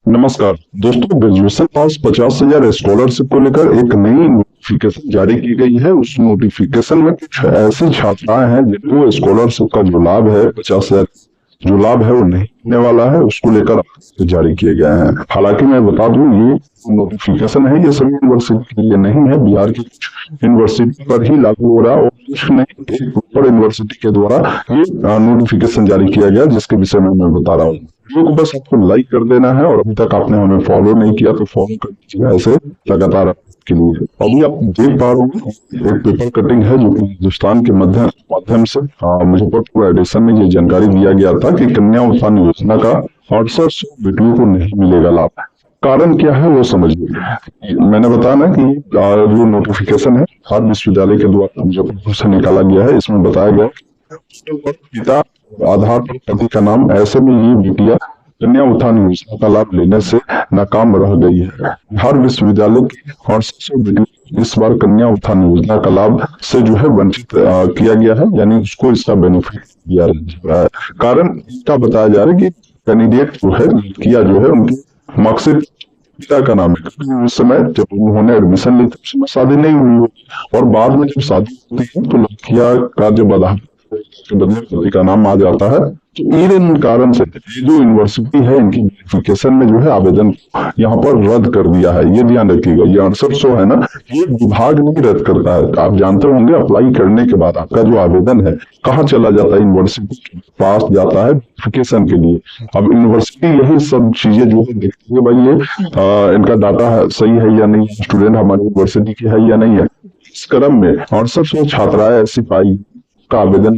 नमस्कार दोस्तों, graduation pass 50,000 scholarship को लेकर एक नई नोटिफिकेशन जारी की गई है। उस नोटिफिकेशन में कुछ ऐसी छात्राएं हैं जिनको स्कॉलरशिप का जो लाभ है 50,000 जो लाभ है वो नहीं मिलने वाला है, उसको लेकर जारी किए गए हैं। हालांकि मैं बता दूं, ये नोटिफिकेशन है ये सभी यूनिवर्सिटी के लिए नहीं है, बिहार की कुछ यूनिवर्सिटी पर ही लागू हो रहा है और कुछ नहीं, एक प्रॉपर यूनिवर्सिटी के द्वारा ये नोटिफिकेशन जारी किया गया, जिसके विषय में मैं बता रहा हूँ। वीडियो को बस आपको लाइक कर देना है और अभी तक आपने हमें फॉलो नहीं किया तो फॉलो कर दीजिएगा ऐसे लगातार के लिए। अभी आप देख पा रहे हो एक पेपर कटिंग है जो कि हिंदुस्तान के माध्यम से मुजफ्फरपुर एडिशन में ये जानकारी दिया गया था कि कन्या उत्थान योजना का 6800 बेटियों को नहीं मिलेगा लाभ। कारण क्या है वो समझिए। मैंने बताया ना कि जो नोटिफिकेशन है हर विश्वविद्यालय के द्वारा मुजफ्फरपुर से निकाला गया है। इसमें बताया गया पिता आधार पर पति का नाम, ऐसे में ये बेटियां कन्या उत्थान योजना का लाभ लेने से नाकाम रह गई है। हर विश्वविद्यालय की 6800 बेटियों इस बार कन्या उत्थान योजना का लाभ से जो है वंचित किया गया है, यानी उसको इसका बेनिफिट दिया जा रहा है। कारण इसका बताया जा रहा है कि कैंडिडेट जो है लड़कियां जो है उनकी मार्कशीट पिता का नाम है। उस समय जब उन्होंने एडमिशन ली तब समय शादी नहीं हुई होती और बाद में जब शादी होती है तो लड़कियां का जब आधार के बदले पति का नाम आ जाता है, तो इन कारण से जो यूनिवर्सिटी है इनकी वेरिफिकेशन में जो है आवेदन यहाँ पर रद्द कर दिया है। ये ध्यान रखिएगा, ये 6800 है ना, ये विभाग नहीं रद्द करता है। आप जानते होंगे अप्लाई करने के बाद आपका जो आवेदन है कहाँ चला जाता है, यूनिवर्सिटी के पास जाता है वेरिफिकेशन के लिए। अब यूनिवर्सिटी यही सब चीजें जो है देखती है, भाई ये इनका डाटा सही है या नहीं, स्टूडेंट हमारी यूनिवर्सिटी के है या नहीं है। इस क्रम में 6800 छात्राएं ऐसी पाई का आवेदन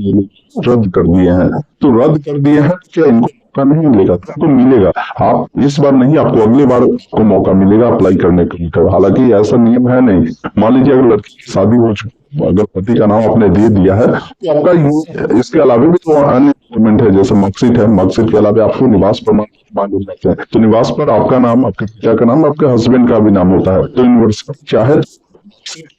रद्द कर दिए हैं। तो रद्द कर दिए हैं, क्या इनको मौका नहीं मिलेगा? तो मिलेगा। आप इस बार नहीं, आपको अगली बार को मौका मिलेगा अप्लाई करने के लिए। हालांकि ऐसा नियम है नहीं। मान लीजिए अगर लड़की की शादी हो चुकी, अगर पति का नाम आपने दे दिया है तो आपका इसके अलावा भी तो अन्य डॉक्यूमेंट है, जैसे मार्कशीट है, मार्कशीट के अलावा आपको निवास प्रमाण मांगे जाते हैं। तो निवास पर आपका नाम, आपके पिता का नाम, आपके हस्बैंड का भी नाम होता है। तो यूनिवर्सिटी चाहे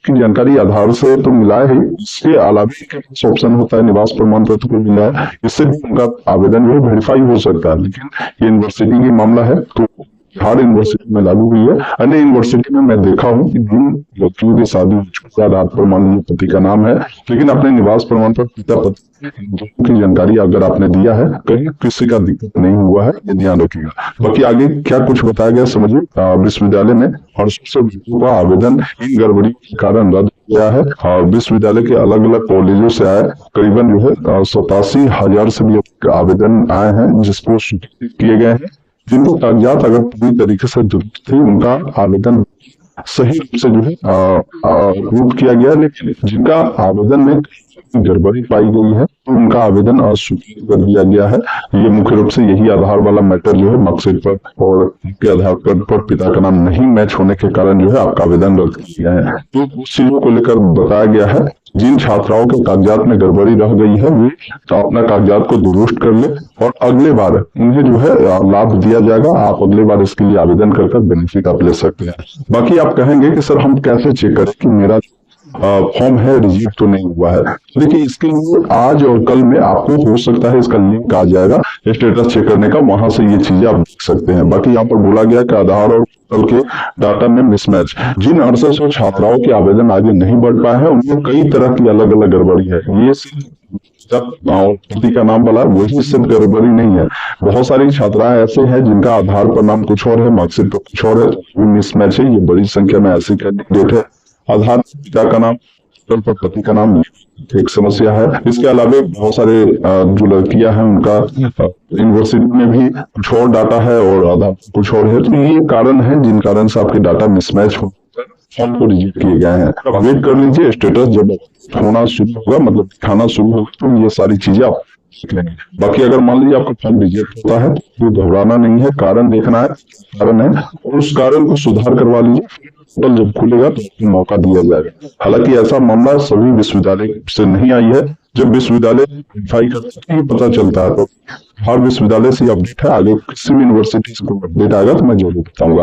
की जानकारी आधार से तो मिला है, इसके अलावा ऑप्शन होता है निवास प्रमाण पत्र को मिला है, इससे भी उनका आवेदन जो है वेरीफाई हो सकता है। लेकिन ये यूनिवर्सिटी की मामला है तो हर यूनिवर्सिटी में लागू हुई है। अन्य यूनिवर्सिटी में मैं देखा हूँ कि जिन लड़कियों की शादी आधार पर मान लीजिए पति का नाम है, लेकिन अपने निवास प्रमाण पर पिता पति की जानकारी अगर आपने दिया है, कहीं किसी का दिक्कत नहीं हुआ है, ये ध्यान रखिएगा। बाकी आगे क्या कुछ बताया गया समझिए। विश्वविद्यालय में 6800 बेटियों का आवेदन इन गड़बड़ी के कारण रद्द किया है। विश्वविद्यालय के अलग अलग कॉलेजों से आए करीबन जो है 87,000 से भी आवेदन आए हैं, जिसको स्वीकृत किए गए हैं। जिनको कागजात अगर पूरी तरीके से दुरुस्त थी उनका आवेदन सही रूप से जो है अप्रूव किया गया, लेकिन जिनका आवेदन में गड़बड़ी पाई गई है तो उनका आवेदन अस्वीकृत कर दिया गया है। ये मुख्य रूप से यही आधार वाला मैटर जो है मार्कशीट पर और के आधार पर पिता का नाम नहीं मैच होने के कारण जो है आपका आवेदन रद्द किया है। तो उस चीजों को लेकर बताया गया है। जिन छात्राओं के कागजात में गड़बड़ी रह गई है वे तो अपना कागजात को दुरुस्त कर ले और अगले बार उन्हें जो है लाभ दिया जाएगा। आप अगले बार इसके लिए आवेदन कर बेनिफिट आप ले सकते हैं। बाकी आप कहेंगे कि सर हम कैसे चेक करें कि मेरा फॉर्म है रिजेक्ट तो नहीं हुआ है। देखिए, इसके लिए आज और कल में आपको हो सकता है इसका लिंक आ जाएगा स्टेटस चेक करने का, वहां से ये चीजें आप देख सकते हैं। बाकी यहाँ पर बोला गया कि आधार और पोर्टल के डाटा में मिसमैच। जिन 6800 छात्राओं के आवेदन आगे नहीं बढ़ पाए हैं उनमें कई तरह की अलग अलग गड़बड़ी है। ये जब पति का नाम वाला वही सिर्फ गड़बड़ी नहीं है, बहुत सारी छात्राएं ऐसे हैं जिनका आधार पर नाम कुछ और है, मार्कशीट पर कुछ और है, मिसमैच है। ये बड़ी संख्या में ऐसी कैंडिडेट है। आधार पिता का नाम पर पति का नाम एक समस्या है। इसके अलावा बहुत सारे जो लड़कियां हैं उनका यूनिवर्सिटी में भी कुछ और डाटा है और आधार कुछ और है। तो ये कारण है जिन कारण से आपके डाटा मिसमैच हो फॉर्म को रिजेक्ट किए गए हैं। वेट कर लीजिए, स्टेटस जब होना शुरू होगा, मतलब दिखाना शुरू होगा, तो ये सारी चीजें आप सीख लेंगे। बाकी अगर मान लीजिए आपका फॉर्म रिजेक्ट होता है तो घबराना नहीं है, कारण देखना है कारण है और उस कारण को सुधार करवा लीजिए। पोर्टल जब खुलेगा तो आपको मौका दिया जाएगा। हालांकि ऐसा मामला सभी विश्वविद्यालय से नहीं आई है। जब विश्वविद्यालय वेरीफाई करता है पता चलता है, तो हर विश्वविद्यालय से अपडेट है। आगे किसी भी यूनिवर्सिटी से अपडेट आएगा तो मैं जरूर बताऊंगा।